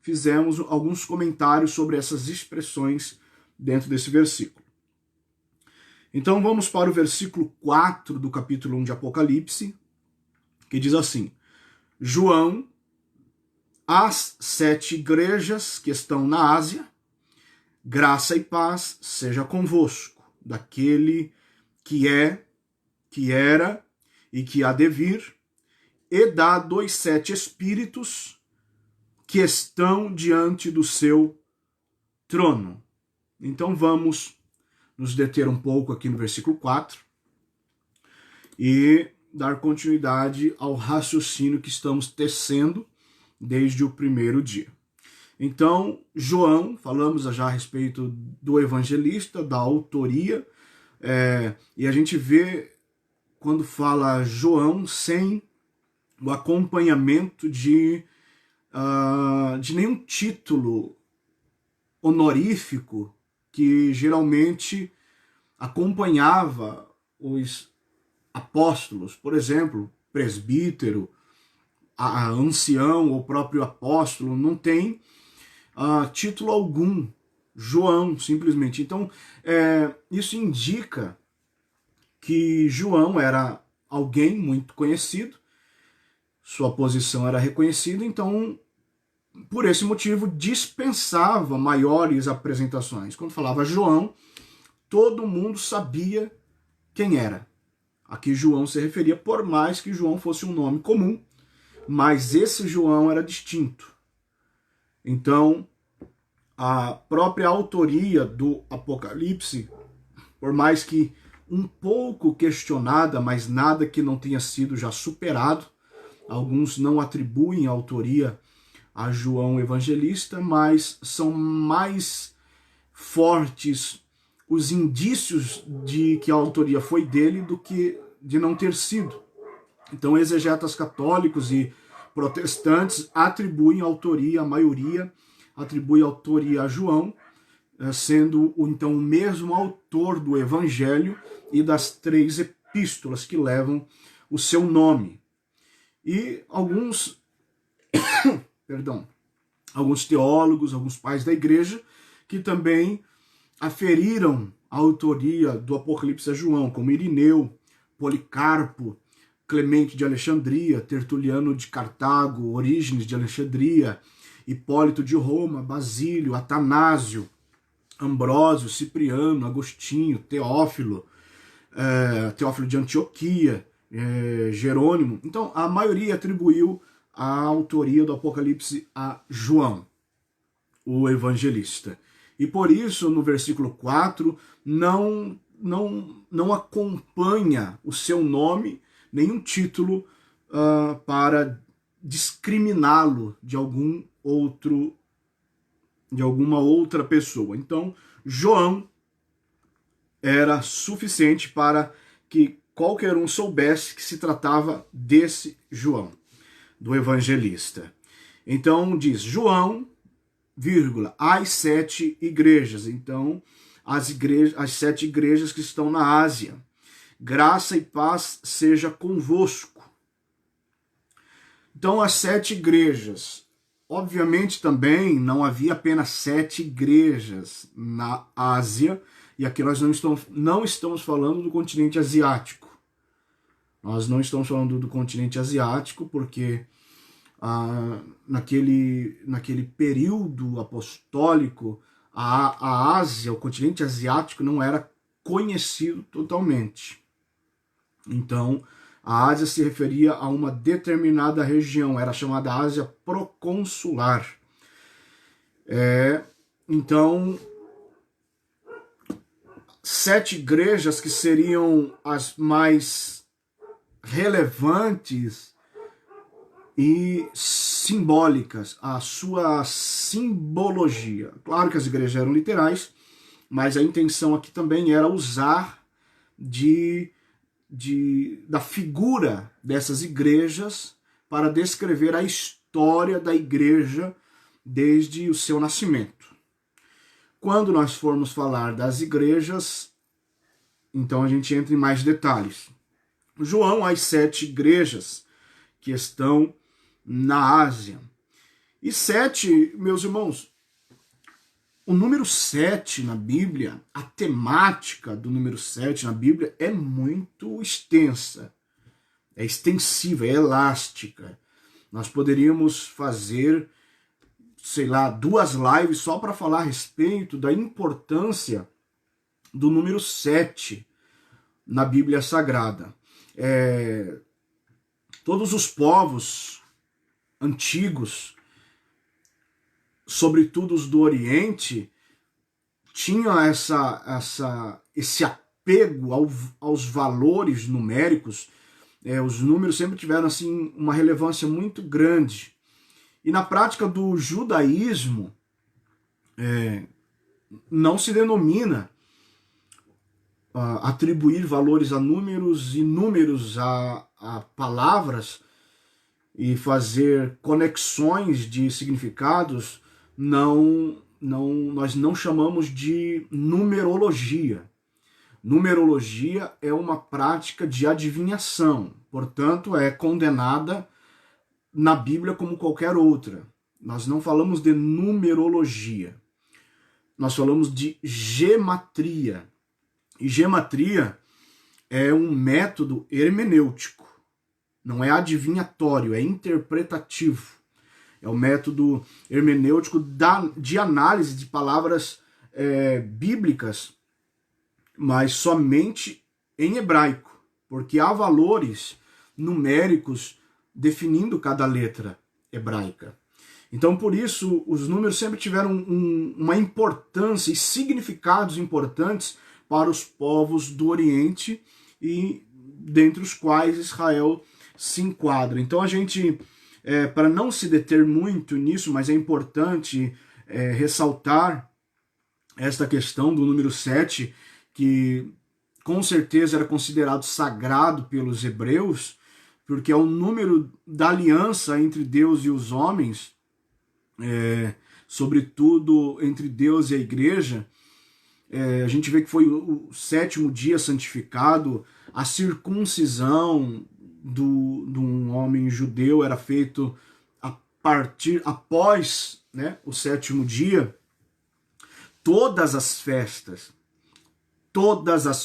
fizemos alguns comentários sobre essas expressões dentro desse versículo. Então vamos para o versículo 4 do capítulo 1 de Apocalipse, que diz assim: João, às 7 igrejas que estão na Ásia, graça e paz seja convosco, daquele que é, que era e que há de vir, e da dos 7 espíritos que estão diante do seu trono. Então vamos nos deter um pouco aqui no versículo 4 e dar continuidade ao raciocínio que estamos tecendo desde o primeiro dia. Então, João, falamos já a respeito do evangelista, da autoria, e a gente vê quando fala João sem o acompanhamento de nenhum título honorífico que geralmente acompanhava os apóstolos, por exemplo, presbítero, ancião ou próprio apóstolo, não tem título algum, João, simplesmente. Então, isso indica que João era alguém muito conhecido, sua posição era reconhecida, então, por esse motivo, dispensava maiores apresentações. Quando falava João, todo mundo sabia quem era. Aqui João se referia, por mais que João fosse um nome comum, mas esse João era distinto. Então, a própria autoria do Apocalipse, por mais que um pouco questionada, mas nada que não tenha sido já superado, alguns não atribuem a autoria a João Evangelista, mas são mais fortes os indícios de que a autoria foi dele do que de não ter sido. Então, exegetas católicos e protestantes atribuem autoria, a maioria atribui autoria a João, sendo então o mesmo autor do Evangelho e das 3 epístolas que levam o seu nome. E alguns teólogos, alguns pais da igreja, que também aferiram a autoria do Apocalipse a João, como Irineu, Policarpo, Clemente de Alexandria, Tertuliano de Cartago, Orígenes de Alexandria, Hipólito de Roma, Basílio, Atanásio, Ambrósio, Cipriano, Agostinho, Teófilo de Antioquia, Jerônimo. Então, a maioria atribuiu a autoria do Apocalipse a João, o evangelista. E por isso, no versículo 4, não acompanha o seu nome nenhum título para discriminá-lo de alguma outra pessoa. Então, João era suficiente para que qualquer um soubesse que se tratava desse João, do evangelista. Então, diz João, as 7 igrejas. Então, as 7 igrejas que estão na Ásia. Graça e paz seja convosco. Então, as 7 igrejas. Obviamente, também não havia apenas 7 igrejas na Ásia, e aqui nós não estamos falando do continente asiático. Nós não estamos falando do continente asiático, porque naquele período apostólico, a Ásia, o continente asiático, não era conhecido totalmente. Então, a Ásia se referia a uma determinada região, era chamada Ásia proconsular. Então, 7 igrejas que seriam as mais relevantes e simbólicas, a sua simbologia. Claro que as igrejas eram literais, mas a intenção aqui também era usar da figura dessas igrejas para descrever a história da igreja desde o seu nascimento. Quando nós formos falar das igrejas, então a gente entra em mais detalhes. João, as 7 igrejas que estão na Ásia. E 7, meus irmãos, o número 7 na Bíblia, a temática do número 7 na Bíblia é muito extensa, é extensiva, é elástica. Nós poderíamos fazer, sei lá, 2 lives só para falar a respeito da importância do número 7 na Bíblia Sagrada. Todos os povos antigos, sobretudo os do Oriente, tinham esse apego aos valores numéricos. Os números sempre tiveram assim, uma relevância muito grande. E na prática do judaísmo, não se denomina atribuir valores a números e números a palavras e fazer conexões de significados. Nós não chamamos de numerologia. Numerologia é uma prática de adivinhação, portanto é condenada na Bíblia como qualquer outra. Nós não falamos de numerologia, nós falamos de gematria. E gematria é um método hermenêutico, não é adivinhatório, é interpretativo. É o método hermenêutico de análise de palavras bíblicas, mas somente em hebraico, porque há valores numéricos definindo cada letra hebraica. Então, por isso, os números sempre tiveram uma importância e significados importantes para os povos do Oriente, e dentre os quais Israel se enquadra. Então, a gente, para não se deter muito nisso, mas é importante ressaltar esta questão do número 7, que com certeza era considerado sagrado pelos hebreus, porque é o número da aliança entre Deus e os homens, sobretudo entre Deus e a igreja. A gente vê que foi o 7º dia santificado, a circuncisão de um homem judeu era feito após, né, o 7º dia. Todas as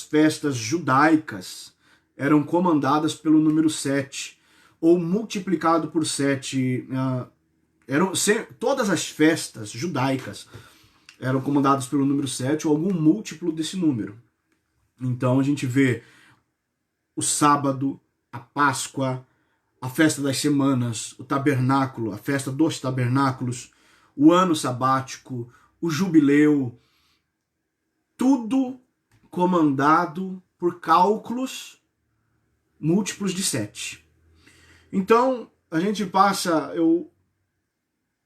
festas judaicas eram comandadas pelo número 7, ou multiplicado por 7. Todas as festas judaicas eram comandadas pelo número 7 ou algum múltiplo desse número. Então a gente vê o sábado, a Páscoa, a festa das semanas, o tabernáculo, a festa dos tabernáculos, o ano sabático, o jubileu, tudo comandado por cálculos múltiplos de 7. Então, a gente eu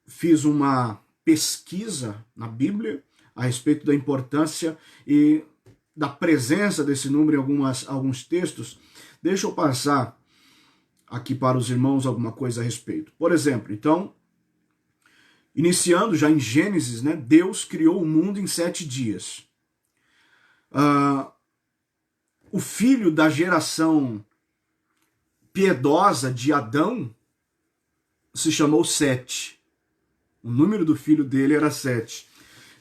fiz uma pesquisa na Bíblia a respeito da importância e da presença desse número em alguns textos. Deixa eu passar aqui para os irmãos alguma coisa a respeito. Por exemplo, então, iniciando já em Gênesis, né, Deus criou o mundo em 7 dias. O filho da geração piedosa de Adão se chamou Sete. O número do filho dele era 7.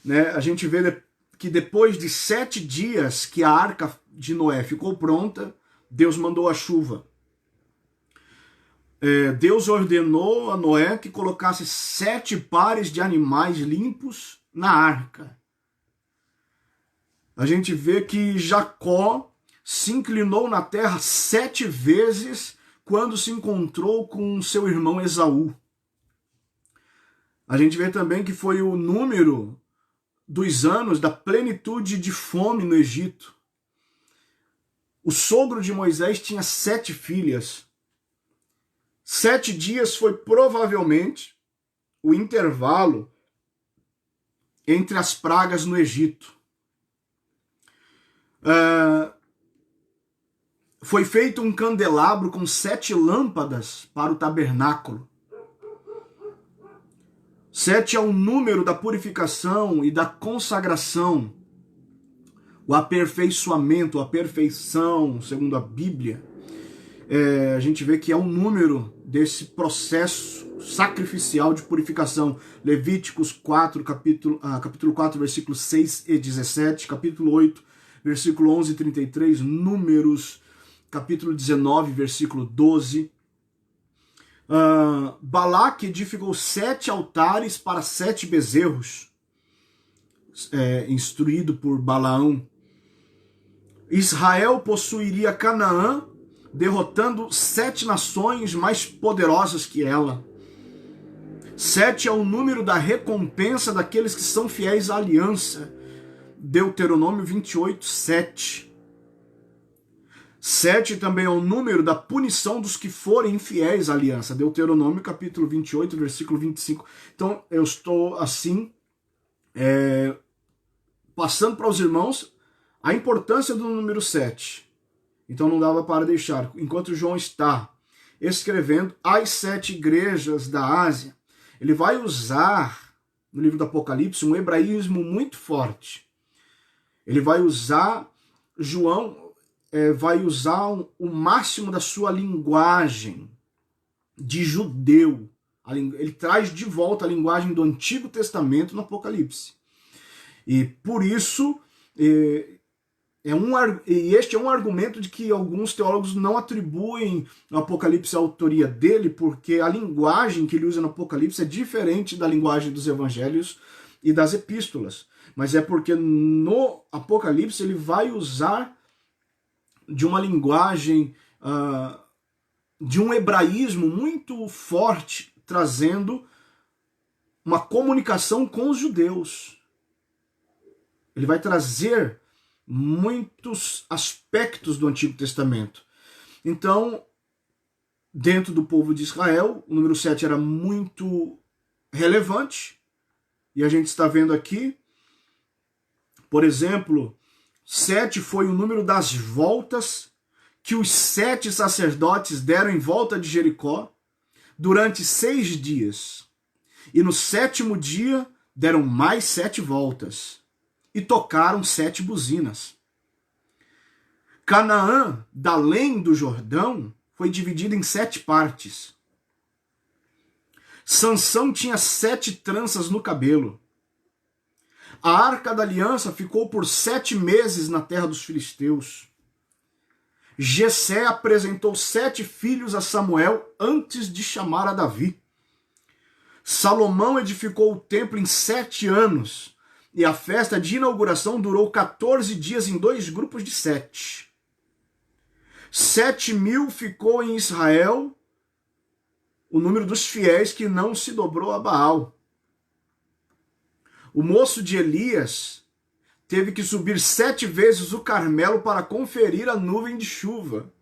Né? A gente vê que depois de 7 dias que a arca de Noé ficou pronta, Deus mandou a chuva. Deus ordenou a Noé que colocasse 7 pares de animais limpos na arca. A gente vê que Jacó se inclinou na terra 7 vezes quando se encontrou com seu irmão Esaú. A gente vê também que foi o número dos anos da plenitude de fome no Egito. O sogro de Moisés tinha 7 filhas. 7 dias foi provavelmente o intervalo entre as pragas no Egito. Foi feito um candelabro com 7 lâmpadas para o tabernáculo. 7 é o número da purificação e da consagração, o aperfeiçoamento, a perfeição, segundo a Bíblia. A gente vê que é um número desse processo sacrificial de purificação. Levíticos 4, capítulo 4, versículos 6 e 17, capítulo 8, versículo 11 e 33, Números, capítulo 19, versículo 12. Balaque edificou 7 altares para 7 bezerros, instruído por Balaão. Israel possuiria Canaã, derrotando 7 nações mais poderosas que ela. 7 é o número da recompensa daqueles que são fiéis à aliança. Deuteronômio 28, 7. 7 também é o número da punição dos que forem infiéis à aliança. Deuteronômio capítulo 28, versículo 25. Então eu estou assim, passando para os irmãos a importância do número 7. Então não dava para deixar. Enquanto João está escrevendo às 7 igrejas da Ásia, ele vai usar, no livro do Apocalipse, um hebraísmo muito forte. Ele vai usar, João vai usar o máximo da sua linguagem de judeu. Ele traz de volta a linguagem do Antigo Testamento no Apocalipse. E por isso, este é um argumento de que alguns teólogos não atribuem ao Apocalipse a autoria dele, porque a linguagem que ele usa no Apocalipse é diferente da linguagem dos evangelhos e das epístolas. Mas é porque no Apocalipse ele vai usar de uma linguagem, de um hebraísmo muito forte, trazendo uma comunicação com os judeus. Ele vai trazer muitos aspectos do Antigo Testamento. Então, dentro do povo de Israel, o número 7 era muito relevante, e a gente está vendo aqui, por exemplo, 7 foi o número das voltas que os 7 sacerdotes deram em volta de Jericó durante 6 dias. E no 7º dia deram mais 7 voltas e tocaram 7 buzinas. Canaã, da além do Jordão, foi dividida em 7 partes. Sansão tinha 7 tranças no cabelo. A Arca da Aliança ficou por 7 meses na terra dos filisteus. Jessé apresentou 7 filhos a Samuel antes de chamar a Davi. Salomão edificou o templo em 7 anos, e a festa de inauguração durou 14 dias em 2 grupos de 7. 7.000 ficou em Israel, o número dos fiéis que não se dobrou a Baal. O moço de Elias teve que subir 7 vezes o Carmelo para conferir a nuvem de chuva.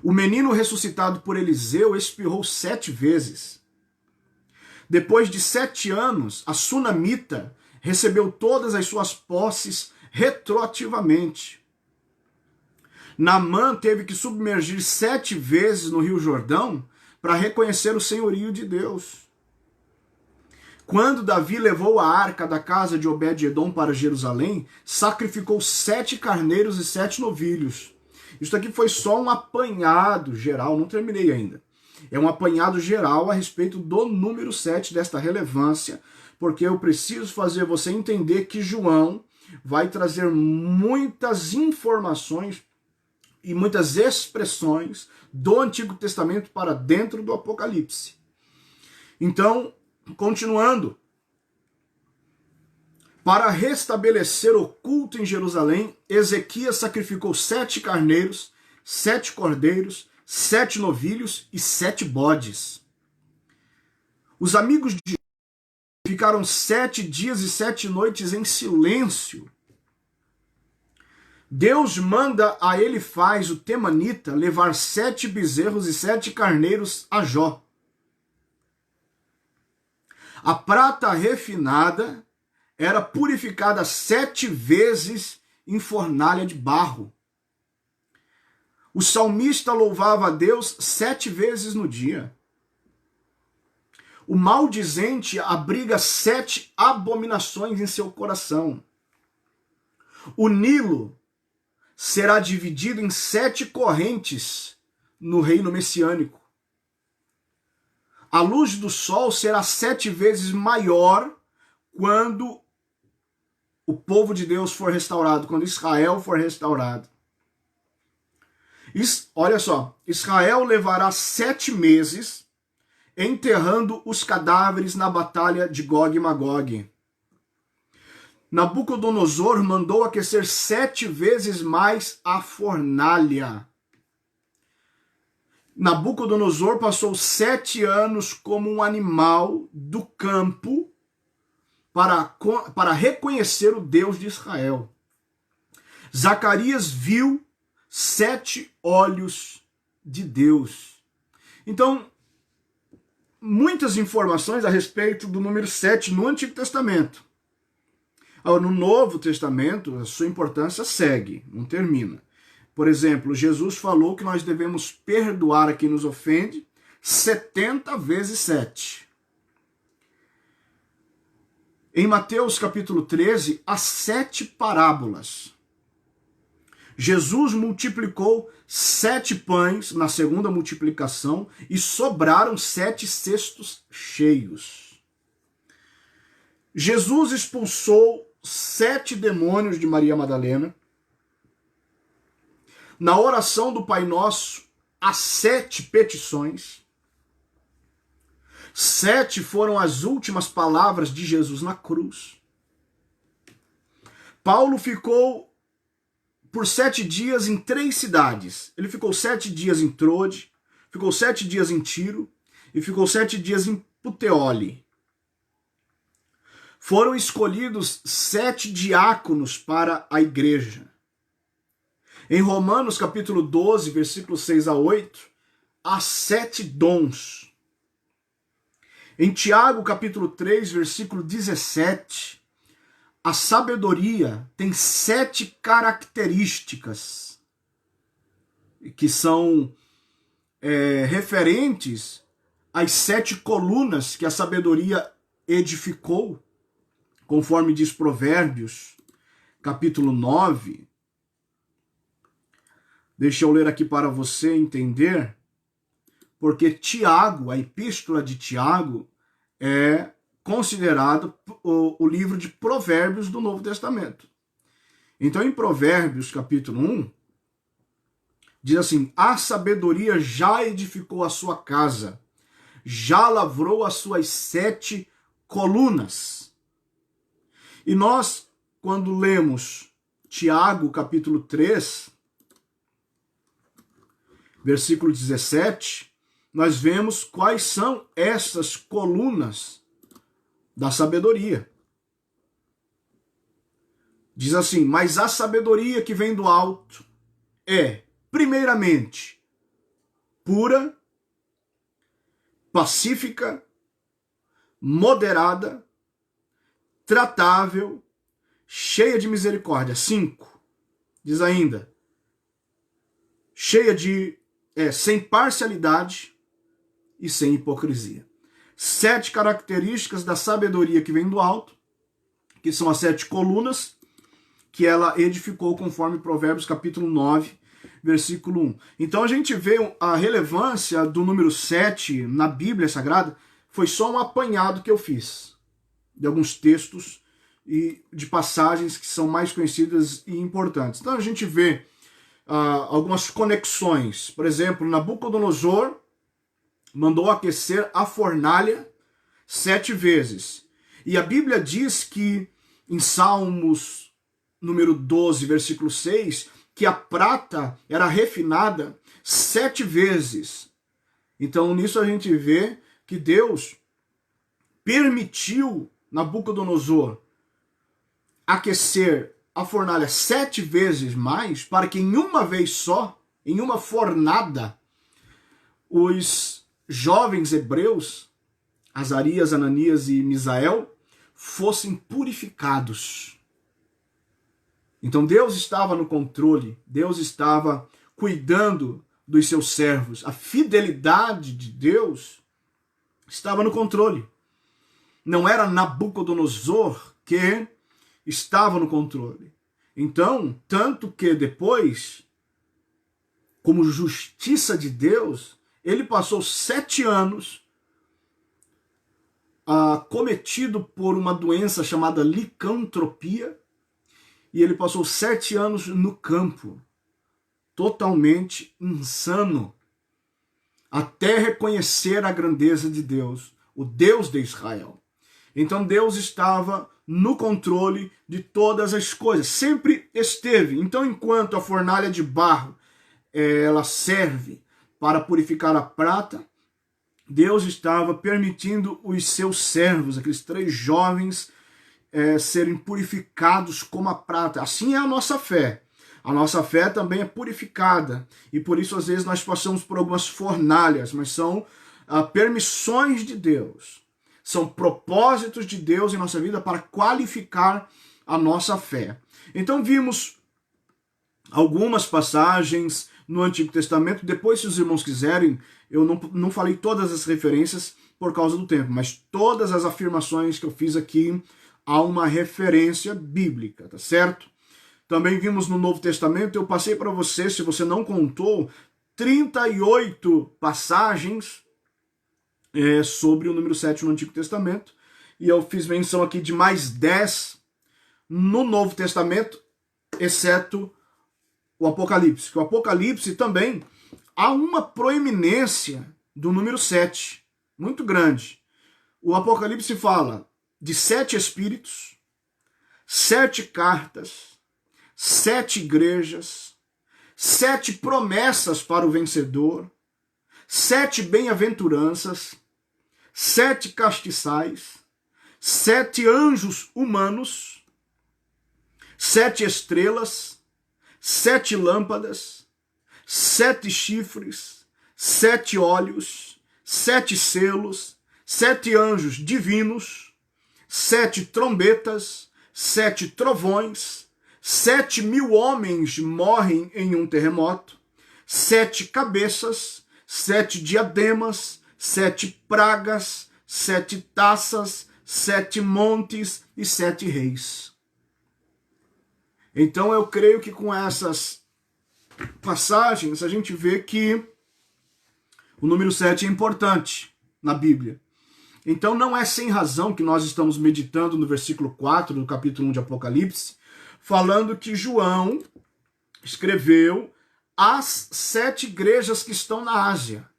O menino ressuscitado por Eliseu espirrou 7 vezes. Depois de 7 anos, a sunamita recebeu todas as suas posses retroativamente. Naamã teve que submergir 7 vezes no Rio Jordão para reconhecer o senhorio de Deus. Quando Davi levou a arca da casa de Obed-edom para Jerusalém, sacrificou 7 carneiros e 7 novilhos. Isso aqui foi só um apanhado geral, não terminei ainda. É um apanhado geral a respeito do número 7, desta relevância, porque eu preciso fazer você entender que João vai trazer muitas informações e muitas expressões do Antigo Testamento para dentro do Apocalipse. Então, continuando, para restabelecer o culto em Jerusalém, Ezequias sacrificou 7 carneiros, 7 cordeiros, 7 novilhos e 7 bodes. Os amigos de ficaram 7 dias e 7 noites em silêncio. Deus manda a Elifaz, o temanita, levar 7 bezerros e 7 carneiros a Jó. A prata refinada era purificada 7 vezes em fornalha de barro. O salmista louvava a Deus 7 vezes no dia. O maldizente abriga 7 abominações em seu coração. O Nilo será dividido em 7 correntes no reino messiânico. A luz do sol será 7 vezes maior quando o povo de Deus for restaurado, quando Israel for restaurado. Olha só, Israel levará 7 meses enterrando os cadáveres na batalha de Gog e Magog. Nabucodonosor mandou aquecer 7 vezes mais a fornalha. Nabucodonosor passou 7 anos como um animal do campo para reconhecer o Deus de Israel. Zacarias viu 7 olhos de Deus. Então, muitas informações a respeito do número 7 no Antigo Testamento. No Novo Testamento, a sua importância segue, não termina. Por exemplo, Jesus falou que nós devemos perdoar a quem nos ofende 70 vezes 7. Em Mateus capítulo 13, há 7 parábolas. Jesus multiplicou 7 pães na segunda multiplicação e sobraram 7 cestos cheios. Jesus expulsou 7 demônios de Maria Madalena. Na oração do Pai Nosso, há 7 petições. 7 foram as últimas palavras de Jesus na cruz. Paulo ficou por 7 dias em 3 cidades. Ele ficou 7 dias em Trode, ficou 7 dias em Tiro e ficou 7 dias em Puteoli. Foram escolhidos 7 diáconos para a igreja. Em Romanos capítulo 12, versículos 6 a 8, há 7 dons. Em Tiago capítulo 3, versículo 17, a sabedoria tem 7 características que são referentes às 7 colunas que a sabedoria edificou, conforme diz Provérbios capítulo 9. Deixa eu ler aqui para você entender, porque Tiago, a epístola de Tiago, é considerado o livro de Provérbios do Novo Testamento. Então, em Provérbios, capítulo 1, diz assim: a sabedoria já edificou a sua casa, já lavrou as suas 7 colunas. E nós, quando lemos Tiago, capítulo 3, versículo 17, nós vemos quais são essas colunas da sabedoria. Diz assim: mas a sabedoria que vem do alto é, primeiramente, pura, pacífica, moderada, tratável, cheia de misericórdia. 5. Diz ainda, cheia de sem parcialidade e sem hipocrisia. 7 características da sabedoria que vem do alto, que são as 7 colunas que ela edificou conforme Provérbios capítulo 9, versículo 1. Então a gente vê a relevância do número 7 na Bíblia Sagrada. Foi só um apanhado que eu fiz de alguns textos e de passagens que são mais conhecidas e importantes. Então a gente vê algumas conexões. Por exemplo, Nabucodonosor mandou aquecer a fornalha 7 vezes. E a Bíblia diz que, em Salmos número 12, versículo 6, que a prata era refinada 7 vezes. Então, nisso a gente vê que Deus permitiu Nabucodonosor aquecer a fornalha 7 vezes mais, para que em uma vez só, em uma fornada, os jovens hebreus, Azarias, Ananias e Misael, fossem purificados. Então Deus estava no controle, Deus estava cuidando dos seus servos. A fidelidade de Deus estava no controle. Não era Nabucodonosor que estava no controle. Então, tanto que depois, como justiça de Deus, ele passou 7 anos cometido por uma doença chamada licantropia, e ele passou 7 anos no campo, totalmente insano, até reconhecer a grandeza de Deus, o Deus de Israel. Então Deus estava no controle de todas as coisas, sempre esteve. Então, enquanto a fornalha de barro ela serve para purificar a prata, Deus estava permitindo os seus servos, aqueles 3 jovens, serem purificados como a prata. Assim é a nossa fé. A nossa fé também é purificada. E por isso, às vezes, nós passamos por algumas fornalhas, mas são permissões de Deus. São propósitos de Deus em nossa vida para qualificar a nossa fé. Então, vimos algumas passagens no Antigo Testamento. Depois, se os irmãos quiserem, eu não falei todas as referências por causa do tempo, mas todas as afirmações que eu fiz aqui há uma referência bíblica, tá certo? Também vimos no Novo Testamento, eu passei para você, se você não contou, 38 passagens sobre o número 7 no Antigo Testamento, e eu fiz menção aqui de mais 10 no Novo Testamento, exceto o Apocalipse. Que o Apocalipse também há uma proeminência do número 7, muito grande. O Apocalipse fala de 7 espíritos, 7 cartas, 7 igrejas, 7 promessas para o vencedor, 7 bem-aventuranças, 7 castiçais, 7 anjos humanos, 7 estrelas, 7 lâmpadas, 7 chifres, 7 olhos, 7 selos, 7 anjos divinos, 7 trombetas, 7 trovões, 7.000 homens morrem em um terremoto, 7 cabeças, 7 diademas, 7 pragas, 7 taças, 7 montes e 7 reis. Então eu creio que com essas passagens a gente vê que o número 7 é importante na Bíblia. Então não é sem razão que nós estamos meditando no versículo 4 do capítulo 1 de Apocalipse, falando que João escreveu as 7 igrejas que estão na Ásia.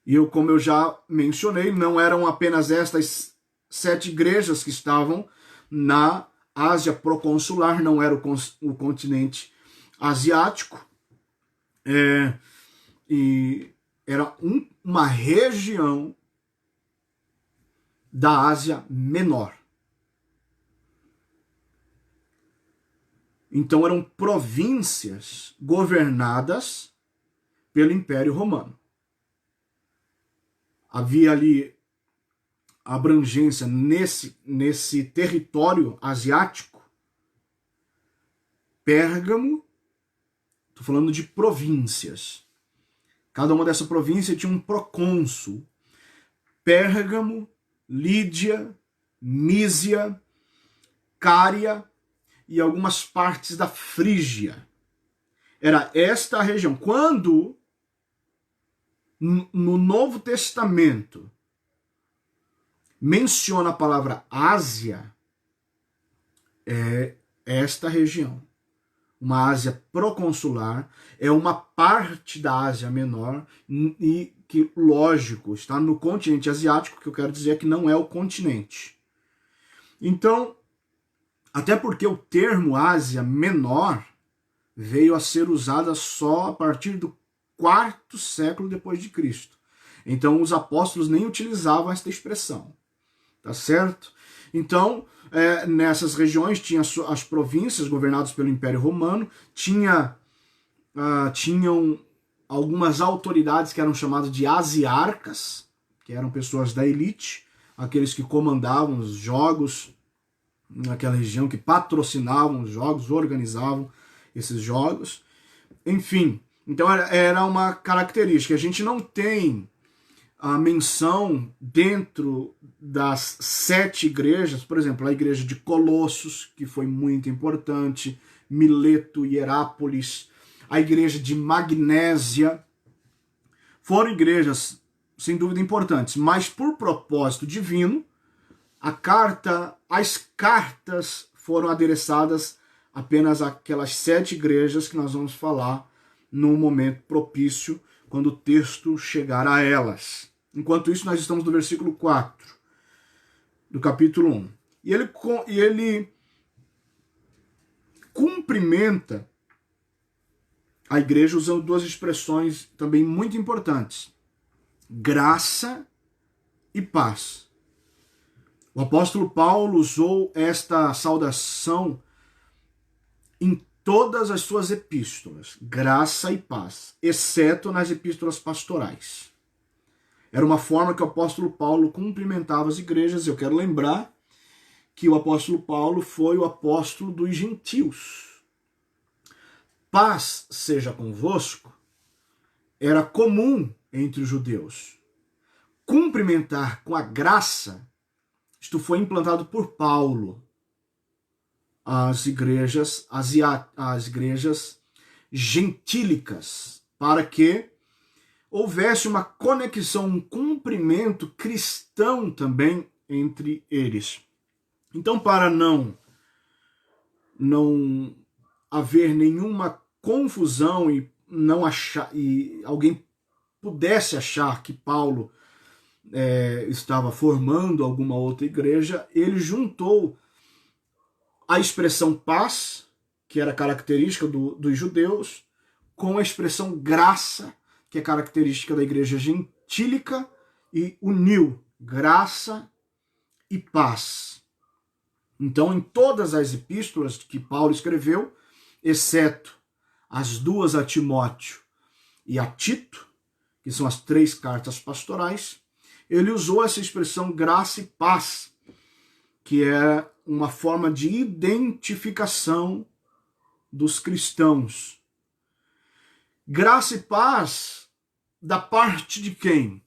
E como eu já mencionei, não eram apenas estas 7 igrejas que estavam na Ásia proconsular, não era o continente asiático, e era uma região da Ásia Menor. Então eram províncias governadas pelo Império Romano. Havia ali abrangência nesse território asiático. Pérgamo, estou falando de províncias. Cada uma dessa província tinha um procônsul. Pérgamo, Lídia, Mísia, Cária e algumas partes da Frígia. Era esta a região. Quando no Novo Testamento menciona a palavra Ásia, é esta região. Uma Ásia proconsular, é uma parte da Ásia Menor, e que, lógico, está no continente asiático, que eu quero dizer que não é o continente. Então, até porque o termo Ásia Menor veio a ser usado só a partir do 4º século depois de Cristo. Então, os apóstolos nem utilizavam esta expressão. Tá certo? Então, nessas regiões tinha as províncias governadas pelo Império Romano, tinham algumas autoridades que eram chamadas de asiarcas, que eram pessoas da elite, aqueles que comandavam os jogos naquela região, que patrocinavam os jogos, organizavam esses jogos. Enfim, então era uma característica. A gente não tem a menção dentro das 7 igrejas, por exemplo, a igreja de Colossos, que foi muito importante, Mileto, Hierápolis, a igreja de Magnésia, foram igrejas sem dúvida importantes, mas por propósito divino, as cartas foram adereçadas apenas àquelas 7 igrejas que nós vamos falar no momento propício, quando o texto chegar a elas. Enquanto isso, nós estamos no versículo 4 do capítulo 1. E ele cumprimenta a igreja usando 2 expressões também muito importantes: graça e paz. O apóstolo Paulo usou esta saudação em todas as suas epístolas, graça e paz, exceto nas epístolas pastorais. Era uma forma que o apóstolo Paulo cumprimentava as igrejas. Eu quero lembrar que o apóstolo Paulo foi o apóstolo dos gentios. Paz seja convosco era comum entre os judeus. Cumprimentar com a graça, isto foi implantado por Paulo às igrejas gentílicas, para que houvesse uma conexão, um cumprimento cristão também entre eles. Então, para não haver nenhuma confusão e alguém pudesse achar que Paulo estava formando alguma outra igreja, ele juntou a expressão paz, que era característica dos judeus, com a expressão graça, que é característica da igreja gentílica, e uniu graça e paz. Então, em todas as epístolas que Paulo escreveu, exceto as 2 a Timóteo e a Tito, que são as 3 cartas pastorais, ele usou essa expressão graça e paz, que é uma forma de identificação dos cristãos. Graça e paz da parte de quem?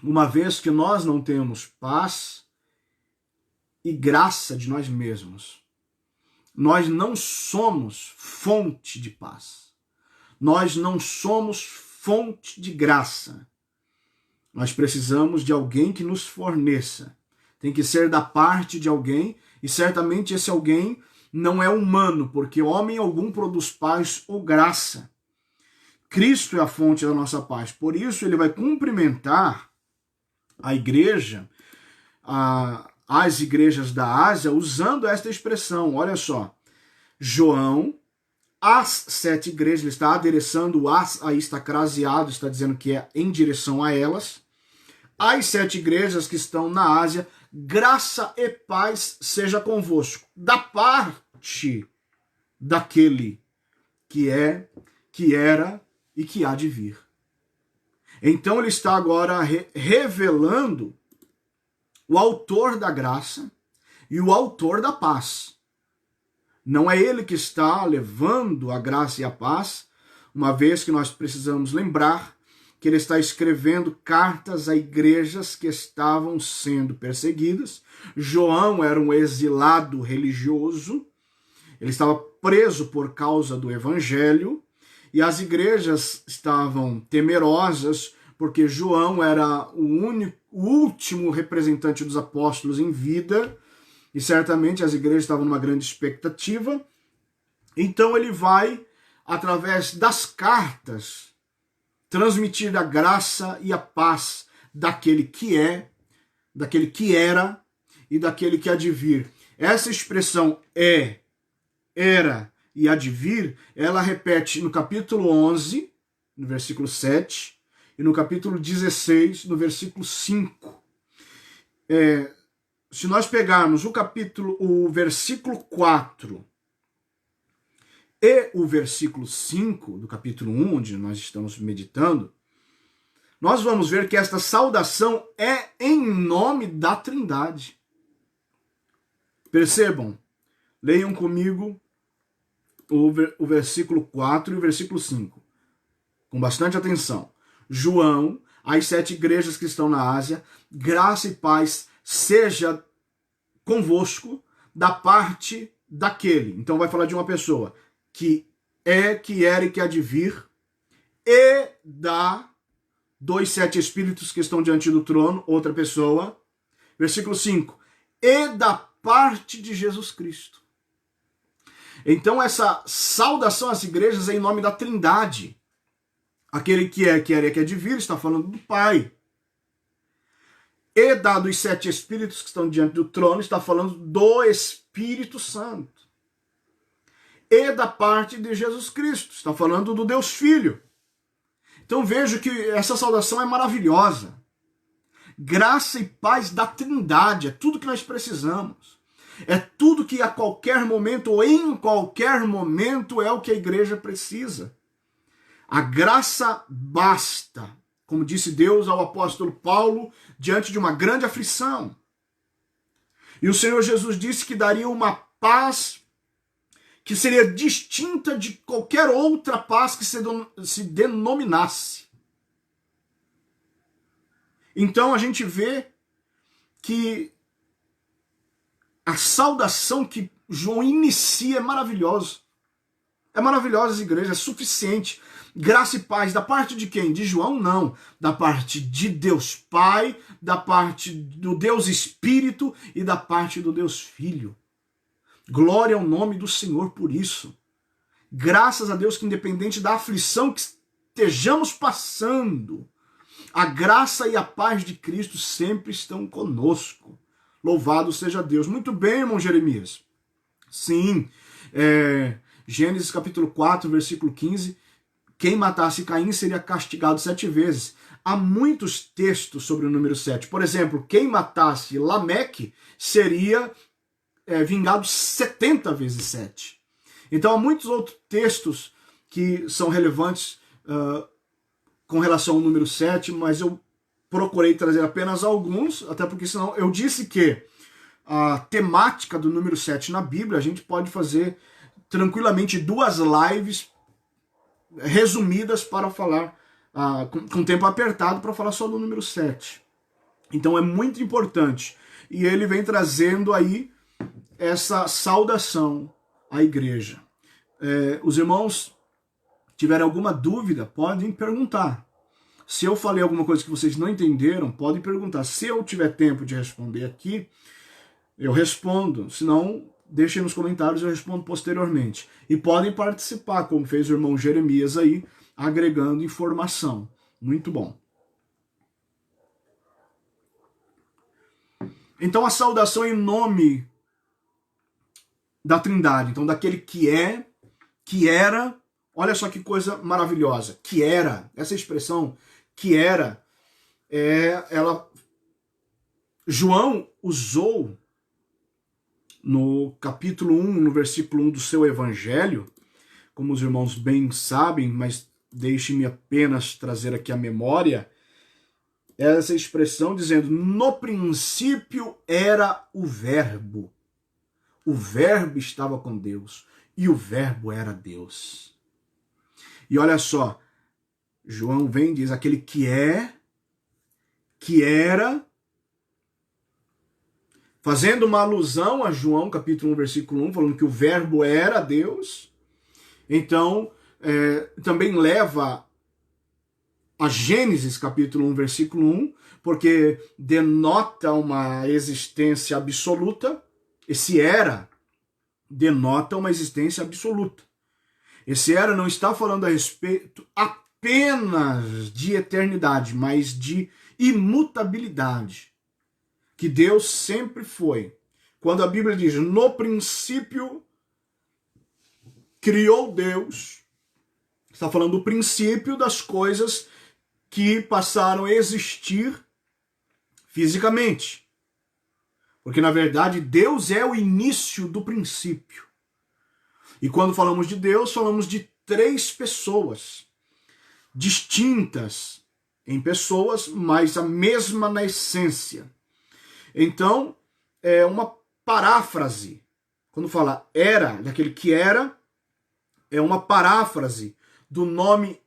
Uma vez que nós não temos paz e graça de nós mesmos. Nós não somos fonte de paz. Nós não somos fonte de graça. Nós precisamos de alguém que nos forneça. Tem que ser da parte de alguém, e certamente esse alguém não é humano, porque homem algum produz paz ou graça. Cristo é a fonte da nossa paz. Por isso ele vai cumprimentar a igreja, as igrejas da Ásia, usando esta expressão. Olha só, João, as 7 igrejas, ele está adereçando aí está craseado, está dizendo que é em direção a elas. As 7 igrejas que estão na Ásia, graça e paz seja convosco, da parte daquele que é, que era e que há de vir. Então ele está agora revelando o autor da graça e o autor da paz. Não é ele que está levando a graça e a paz, uma vez que nós precisamos lembrar que ele está escrevendo cartas a igrejas que estavam sendo perseguidas. João era um exilado religioso, ele estava preso por causa do evangelho, e as igrejas estavam temerosas, porque João era o último representante dos apóstolos em vida, e certamente as igrejas estavam numa grande expectativa. Então ele vai, através das cartas, transmitir a graça e a paz daquele que é, daquele que era e daquele que há de vir. Essa expressão é, era e há de vir, ela repete no capítulo 11, no versículo 7, e no capítulo 16, no versículo 5. Se nós pegarmos o versículo 4 e o versículo 5 do capítulo 1, onde nós estamos meditando, nós vamos ver que esta saudação é em nome da Trindade. Percebam, leiam comigo o versículo 4 e o versículo 5, com bastante atenção. João, as 7 igrejas que estão na Ásia, graça e paz seja convosco da parte daquele. Então vai falar de uma pessoa que é, que era e que há de vir, e dos 7 espíritos que estão diante do trono, outra pessoa. Versículo 5, e da parte de Jesus Cristo. Então essa saudação às igrejas é em nome da Trindade. Aquele que é, que era e que é de vir, está falando do Pai. E da dos 7 espíritos que estão diante do trono, está falando do Espírito Santo. E da parte de Jesus Cristo, está falando do Deus Filho. Então vejo que essa saudação é maravilhosa. Graça e paz da Trindade, é tudo que nós precisamos. É tudo que a qualquer momento ou em qualquer momento é o que a igreja precisa. A graça basta, como disse Deus ao apóstolo Paulo, diante de uma grande aflição. E o Senhor Jesus disse que daria uma paz que seria distinta de qualquer outra paz que se denominasse. Então a gente vê que a saudação que João inicia é maravilhosa. É maravilhosa, igreja, é suficiente. Graça e paz, da parte de quem? De João, não. Da parte de Deus Pai, da parte do Deus Espírito e da parte do Deus Filho. Glória ao nome do Senhor por isso. Graças a Deus que independente da aflição que estejamos passando, a graça e a paz de Cristo sempre estão conosco. Louvado seja Deus. Muito bem, irmão Jeremias. Sim, Gênesis capítulo 4, versículo 15. Quem matasse Caim seria castigado 7 vezes. Há muitos textos sobre o número 7. Por exemplo, quem matasse Lameque seria vingado 70 vezes 7. Então há muitos outros textos que são relevantes com relação ao número 7, mas eu procurei trazer apenas alguns, até porque senão eu disse que a temática do número 7 na Bíblia, a gente pode fazer tranquilamente 2 lives resumidas para falar, com tempo apertado, para falar só do número 7. Então é muito importante. E ele vem trazendo aí essa saudação à igreja. Os irmãos tiverem alguma dúvida, podem perguntar. Se eu falei alguma coisa que vocês não entenderam, podem perguntar. Se eu tiver tempo de responder aqui, eu respondo. Se não, deixem nos comentários, eu respondo posteriormente. E podem participar, como fez o irmão Jeremias aí, agregando informação. Muito bom. Então a saudação em nome da Trindade. Então daquele que é, que era. Olha só que coisa maravilhosa. Que era, essa expressão, que era, João usou no capítulo 1, no versículo 1 do seu evangelho, como os irmãos bem sabem, mas deixe-me apenas trazer aqui a memória, essa expressão dizendo, no princípio era o Verbo estava com Deus, e o Verbo era Deus. E olha só, João vem e diz, aquele que é, que era, fazendo uma alusão a João, capítulo 1, versículo 1, falando que o Verbo era Deus. Então, também leva a Gênesis, capítulo 1, versículo 1, porque denota uma existência absoluta. Esse era denota uma existência absoluta. Esse era não está falando a respeito apenas de eternidade, mas de imutabilidade. Que Deus sempre foi. Quando a Bíblia diz, no princípio criou Deus, está falando do princípio das coisas que passaram a existir fisicamente. Porque, na verdade, Deus é o início do princípio. E quando falamos de Deus, falamos de 3 pessoas distintas em pessoas, mas a mesma na essência. Então, é uma paráfrase. Quando fala era, daquele que era, é uma paráfrase do nome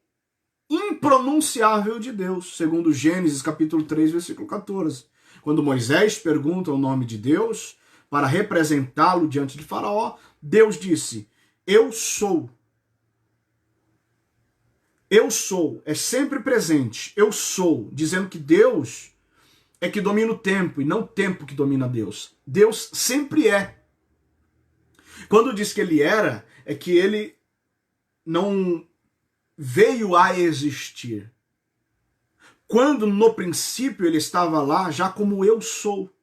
impronunciável de Deus, segundo Gênesis capítulo 3, versículo 14. Quando Moisés pergunta o nome de Deus, para representá-lo diante de Faraó, Deus disse, eu sou. Eu sou é sempre presente. Eu sou, dizendo que Deus é que domina o tempo e não o tempo que domina Deus. Deus sempre é. Quando diz que ele era, é que ele não veio a existir. Quando no princípio ele estava lá, já como eu sou.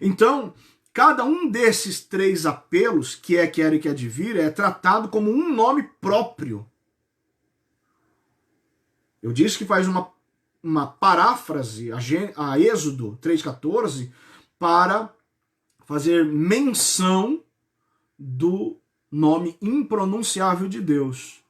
Então, cada um desses três apelos, que é, que era e que há de vir, é tratado como um nome próprio. Eu disse que faz uma paráfrase a Êxodo 3,14 para fazer menção do nome impronunciável de Deus.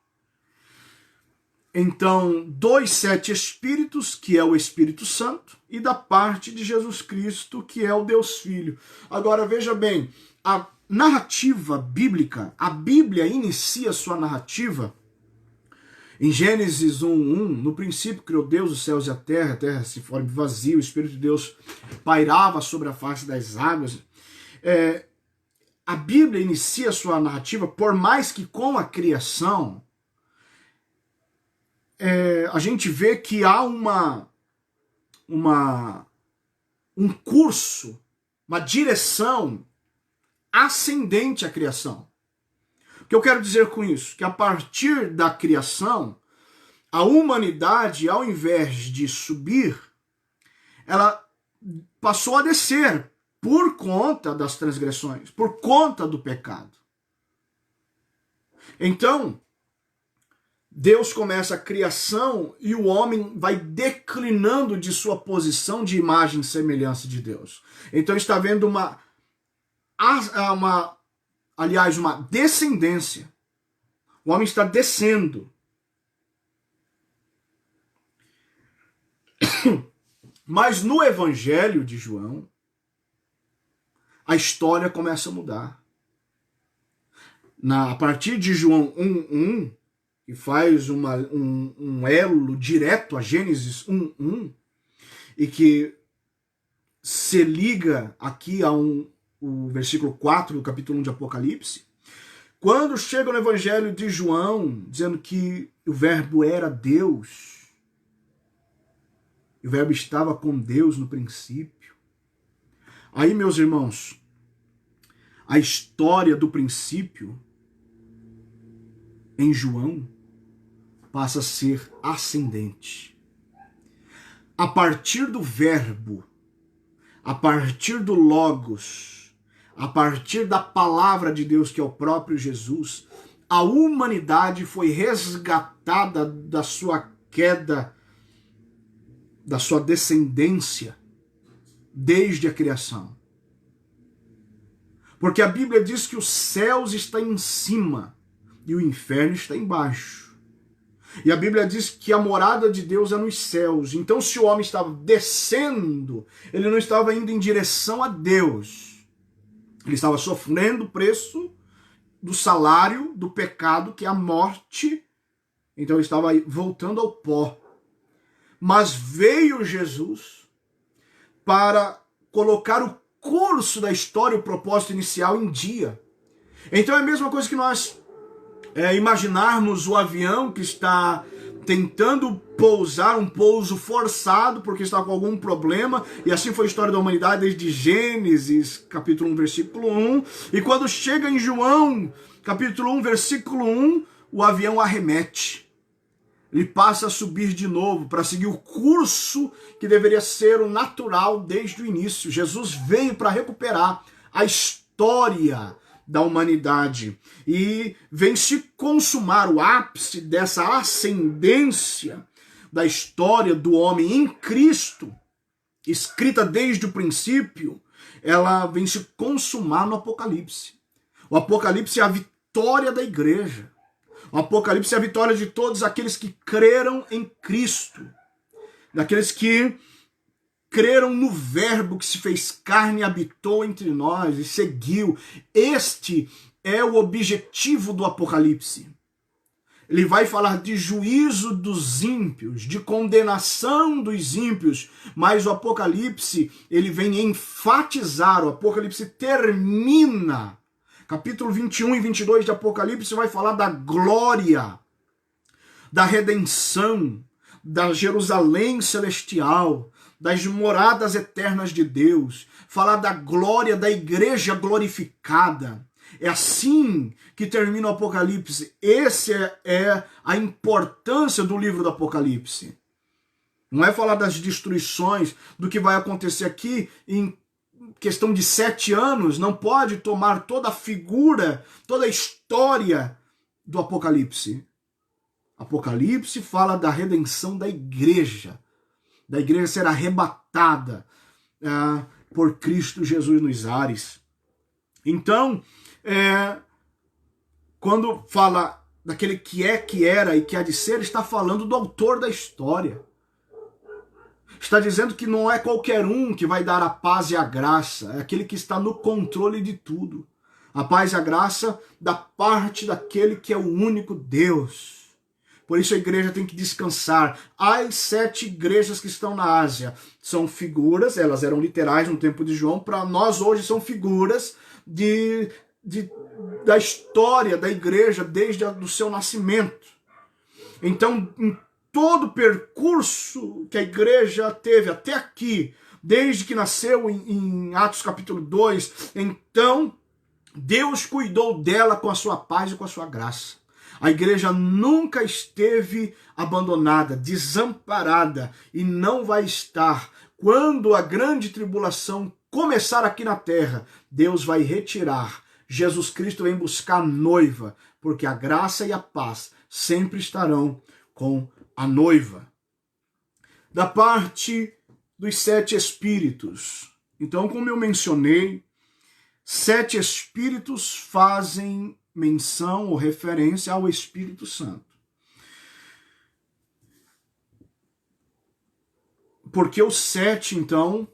Então, 7 espíritos, que é o Espírito Santo, e da parte de Jesus Cristo, que é o Deus Filho. Agora, veja bem, a narrativa bíblica, a Bíblia inicia sua narrativa em Gênesis 1:1, no princípio criou Deus os céus e a terra se forma vazia, o Espírito de Deus pairava sobre a face das águas. A Bíblia inicia sua narrativa, por mais que com a criação, a gente vê que há um curso, uma direção ascendente à criação. O que eu quero dizer com isso? Que a partir da criação, a humanidade, ao invés de subir, ela passou a descer por conta das transgressões, por conta do pecado. Então, Deus começa a criação e o homem vai declinando de sua posição de imagem e semelhança de Deus. Então está havendo uma descendência. O homem está descendo. Mas no Evangelho de João, a história começa a mudar. A partir de João 1:1, que faz um elo direto a Gênesis 1:1, e que se liga aqui o versículo 4 do capítulo 1 de Apocalipse, quando chega no Evangelho de João, dizendo que o verbo era Deus, e o verbo estava com Deus no princípio. Aí, meus irmãos, a história do princípio em João passa a ser ascendente. A partir do verbo, a partir do logos, a partir da palavra de Deus, que é o próprio Jesus, a humanidade foi resgatada da sua queda, da sua descendência, desde a criação. Porque a Bíblia diz que os céus estão em cima e o inferno está embaixo. E a Bíblia diz que a morada de Deus é nos céus. Então, se o homem estava descendo, ele não estava indo em direção a Deus. Ele estava sofrendo o preço do salário do pecado, que é a morte. Então, ele estava voltando ao pó. Mas veio Jesus para colocar o curso da história, o propósito inicial em dia. Então, é a mesma coisa que nós imaginarmos o avião que está tentando pousar, um pouso forçado, porque está com algum problema, e assim foi a história da humanidade desde Gênesis, capítulo 1, versículo 1, e quando chega em João, capítulo 1, versículo 1, o avião arremete. Ele passa a subir de novo para seguir o curso que deveria ser o natural desde o início. Jesus veio para recuperar a história da humanidade e vem se consumar o ápice dessa ascendência da história do homem em Cristo, escrita desde o princípio. Ela vem se consumar no Apocalipse. O Apocalipse é a vitória da igreja. O Apocalipse é a vitória de todos aqueles que creram em Cristo, daqueles que creram no verbo que se fez carne e habitou entre nós e seguiu. Este é o objetivo do Apocalipse. Ele vai falar de juízo dos ímpios, de condenação dos ímpios, mas o Apocalipse, ele vem enfatizar, o Apocalipse capítulo 21 e 22 de Apocalipse vai falar da glória da redenção, da Jerusalém celestial, das moradas eternas de Deus, falar da glória da igreja glorificada. É assim que termina o Apocalipse. Essa é a importância do livro do Apocalipse. Não é falar das destruições, do que vai acontecer aqui em questão de 7 anos, não pode tomar toda a figura, toda a história do Apocalipse. Apocalipse fala da redenção da igreja ser arrebatada por Cristo Jesus nos ares. Então, quando fala daquele que era e que há de ser, está falando do autor da história. Está dizendo que não é qualquer um que vai dar a paz e a graça, é aquele que está no controle de tudo. A paz e a graça da parte daquele que é o único Deus. Por isso a igreja tem que descansar. As 7 igrejas que estão na Ásia são figuras, elas eram literais no tempo de João, para nós hoje são figuras da história da igreja desde o seu nascimento. Então, em todo o percurso que a igreja teve até aqui, desde que nasceu em Atos capítulo 2, então Deus cuidou dela com a sua paz e com a sua graça. A igreja nunca esteve abandonada, desamparada e não vai estar. Quando a grande tribulação começar aqui na terra, Deus vai retirar. Jesus Cristo vem buscar a noiva, porque a graça e a paz sempre estarão com a noiva. Da parte dos 7 espíritos. Então, como eu mencionei, 7 espíritos fazem menção ou referência ao Espírito Santo. Porque o 7, então,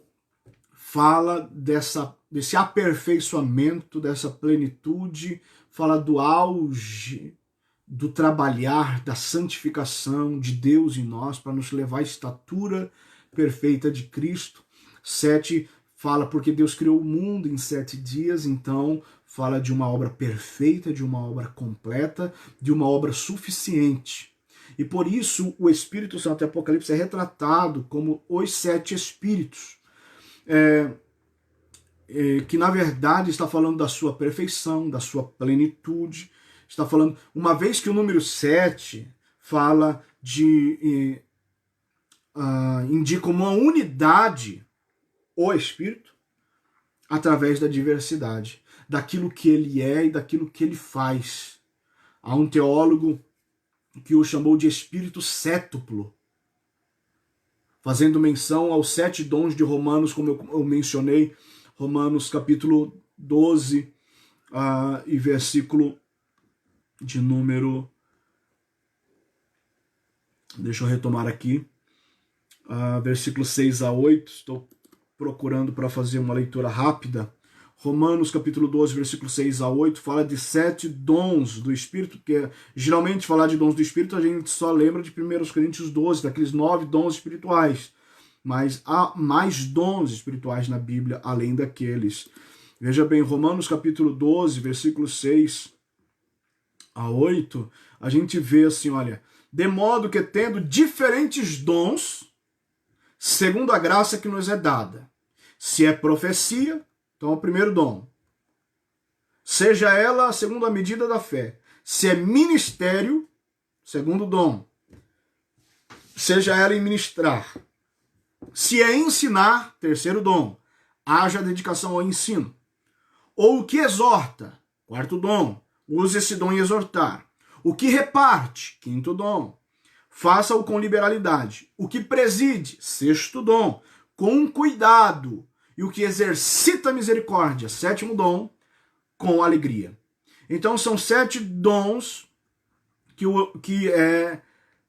fala desse aperfeiçoamento, dessa plenitude, fala do auge, do trabalhar, da santificação de Deus em nós, para nos levar à estatura perfeita de Cristo. 7 fala porque Deus criou o mundo em 7 dias, então fala de uma obra perfeita, de uma obra completa, de uma obra suficiente. E por isso o Espírito Santo em Apocalipse é retratado como os 7 espíritos, que na verdade está falando da sua perfeição, da sua plenitude. Está falando, uma vez que o número 7 fala indica uma unidade, o Espírito, através da diversidade, daquilo que ele é e daquilo que ele faz. Há um teólogo que o chamou de Espírito sétuplo, fazendo menção aos 7 dons de Romanos, como eu mencionei, Romanos capítulo 12 e versículo de número... Deixa eu retomar aqui. Versículo 6 a 8, estou procurando para fazer uma leitura rápida. Romanos capítulo 12, versículo 6 a 8, fala de 7 dons do Espírito, que geralmente falar de dons do Espírito a gente só lembra de 1 Coríntios 12, daqueles 9 dons espirituais. Mas há mais dons espirituais na Bíblia, além daqueles. Veja bem, Romanos capítulo 12, versículo 6 a 8, a gente vê assim, olha, de modo que tendo diferentes dons, segundo a graça que nos é dada. Se é profecia, então é o primeiro dom. Seja ela segundo a medida da fé. Se é ministério, segundo dom. Seja ela em ministrar. Se é ensinar, terceiro dom. Haja dedicação ao ensino. Ou o que exorta, quarto dom. Use esse dom em exortar. O que reparte, quinto dom. Faça-o com liberalidade. O que preside, sexto dom, com cuidado. E o que exercita a misericórdia, sétimo dom, com alegria. Então são 7 dons que é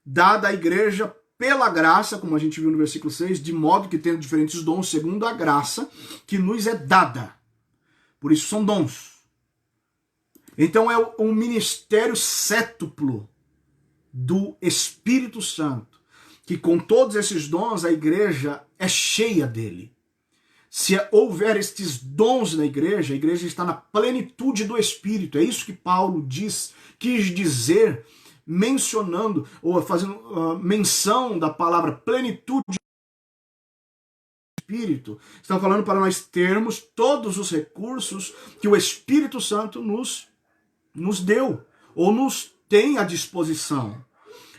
dada à igreja pela graça, como a gente viu no versículo 6, de modo que tendo diferentes dons segundo a graça que nos é dada. Por isso são dons. Então é um ministério sétuplo do Espírito Santo, que com todos esses dons a igreja é cheia dele. Se houver estes dons na igreja, a igreja está na plenitude do Espírito. É isso que Paulo quis dizer mencionando ou fazendo menção da palavra plenitude do Espírito, está falando para nós termos todos os recursos que o Espírito Santo nos deu, ou nos tem à disposição.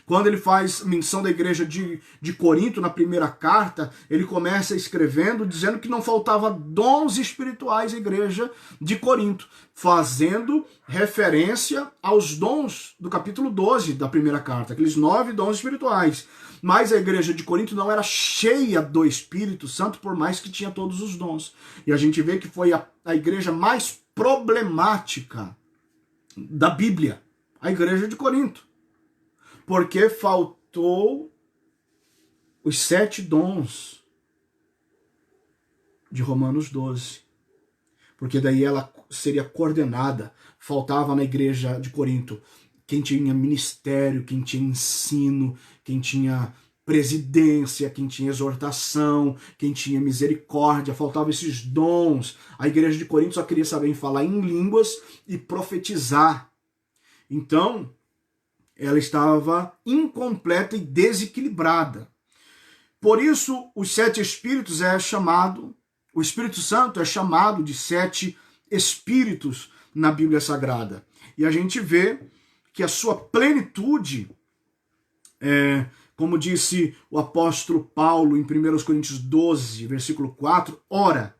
Quando ele faz menção da igreja de Corinto, na primeira carta, ele começa escrevendo, dizendo que não faltava dons espirituais à igreja de Corinto, fazendo referência aos dons do capítulo 12 da primeira carta, aqueles 9 dons espirituais. Mas a igreja de Corinto não era cheia do Espírito Santo, por mais que tinha todos os dons. E a gente vê que foi a igreja mais problemática da Bíblia, a igreja de Corinto. Porque faltou os 7 dons de Romanos 12. Porque daí ela seria coordenada. Faltava na igreja de Corinto quem tinha ministério, quem tinha ensino, quem tinha presidência, quem tinha exortação, quem tinha misericórdia. Faltavam esses dons. A igreja de Corinto só queria saber falar em línguas e profetizar. Então, ela estava incompleta e desequilibrada. Por isso, os 7 Espíritos o Espírito Santo é chamado de 7 Espíritos na Bíblia Sagrada. E a gente vê que a sua plenitude, como disse o apóstolo Paulo em 1 Coríntios 12, versículo 4, ora,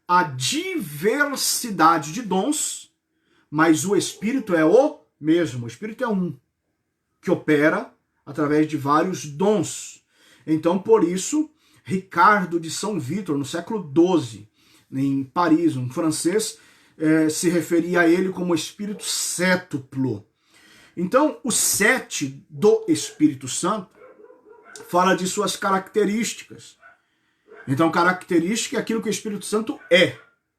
a diversidade de dons, mas o Espírito é o mesmo, o Espírito é um, que opera através de vários dons. Então, por isso, Ricardo de São Vítor, no século XII, em Paris, um francês, se referia a ele como Espírito sétuplo. Então, o 7 do Espírito Santo fala de suas características. Então, característica é aquilo que o Espírito Santo é,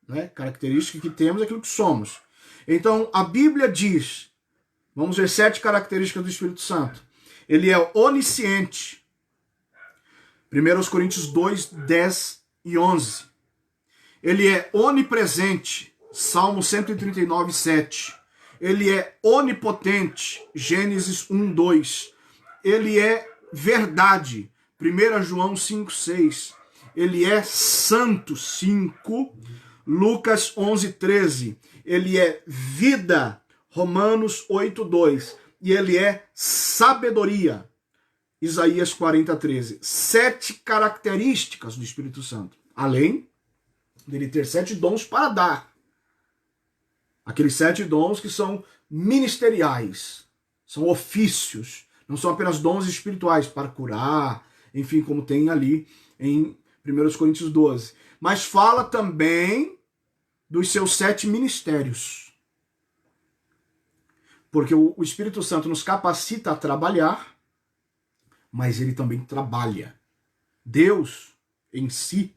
né? Característica que temos é aquilo que somos. Então, a Bíblia diz, vamos ver 7 características do Espírito Santo. Ele é onisciente. 1 Coríntios 2, 10 e 11. Ele é onipresente. Salmo 139, 7. Ele é onipotente. Gênesis 1, 2. Ele é verdade. 1 João 5, 6. Ele é santo. 5. Lucas 11, 13. Ele é vida. Romanos 8:2. E ele é sabedoria. Isaías 40:13. 7 características do Espírito Santo. Além dele ter 7 dons para dar. Aqueles 7 dons que são ministeriais. São ofícios. Não são apenas dons espirituais para curar. Enfim, como tem ali em 1 Coríntios 12. Mas fala também dos seus 7 ministérios. Porque o Espírito Santo nos capacita a trabalhar, mas ele também trabalha. Deus, em si,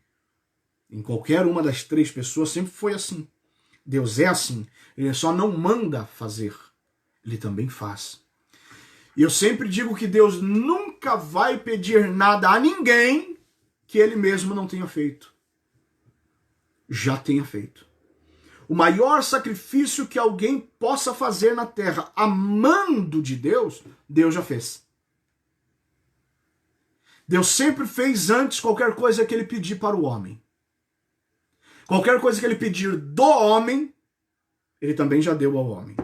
em qualquer uma das 3 pessoas, sempre foi assim. Deus é assim. Ele só não manda fazer. Ele também faz. E eu sempre digo que Deus nunca vai pedir nada a ninguém que ele mesmo não tenha feito. Já tenha feito. O maior sacrifício que alguém possa fazer na terra, amando de Deus, Deus já fez. Deus sempre fez antes qualquer coisa que ele pedir para o homem. Qualquer coisa que ele pedir do homem, ele também já deu ao homem.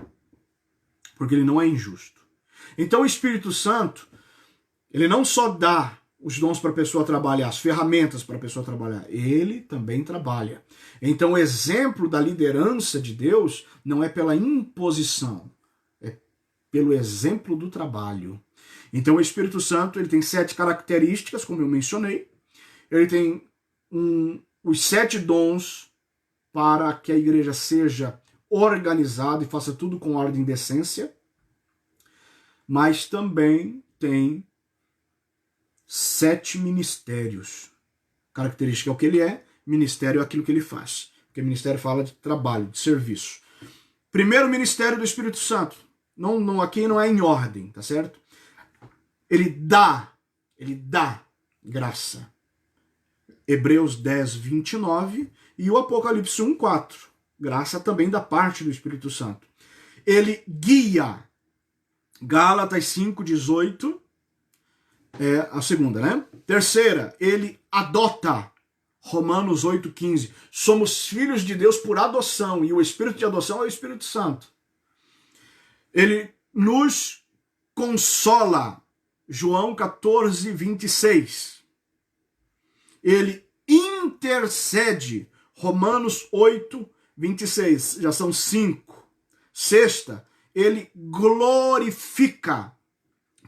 Porque ele não é injusto. Então o Espírito Santo, ele não só dá os dons para a pessoa trabalhar, as ferramentas para a pessoa trabalhar, ele também trabalha. Então o exemplo da liderança de Deus não é pela imposição, é pelo exemplo do trabalho. Então o Espírito Santo ele tem 7 características, como eu mencionei. Ele tem os 7 dons para que a igreja seja organizada e faça tudo com ordem e decência. Mas também tem 7 ministérios. Característica é o que ele é, ministério é aquilo que ele faz. Porque ministério fala de trabalho, de serviço. Primeiro ministério do Espírito Santo. Aqui não é em ordem, tá certo? Ele dá graça. Hebreus 10, 29 e o Apocalipse 1, 4. Graça também da parte do Espírito Santo. Ele guia. Gálatas 5:18 é a segunda, né? Terceira, ele adota. Romanos 8:15. Somos filhos de Deus por adoção, e o Espírito de adoção é o Espírito Santo. Ele nos consola. João 14:26. Ele intercede. Romanos 8:26. Já são 5. Sexta, ele glorifica.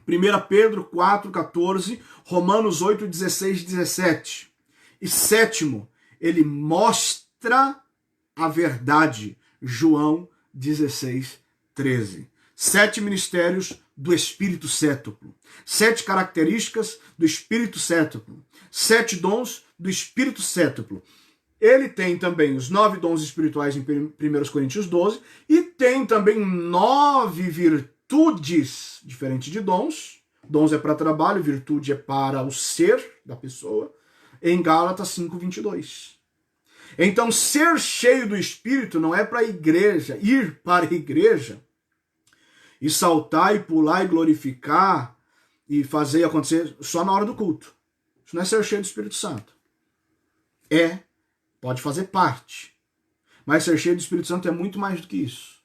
1 Pedro 4:14, Romanos 8:16, 17. E sétimo, ele mostra a verdade. João 16:13. 7 ministérios do Espírito Sétuplo. 7 características do Espírito Sétuplo. 7 dons do Espírito Sétuplo. Ele tem também os 9 dons espirituais em 1 Coríntios 12 e tem também 9 virtudes, diferente de dons. Dons é para trabalho, virtude é para o ser da pessoa, em Gálatas 5:22. Então, ser cheio do Espírito não é para a igreja, ir para a igreja e saltar e pular e glorificar e fazer acontecer só na hora do culto. Isso não é ser cheio do Espírito Santo. Pode fazer parte. Mas ser cheio do Espírito Santo é muito mais do que isso.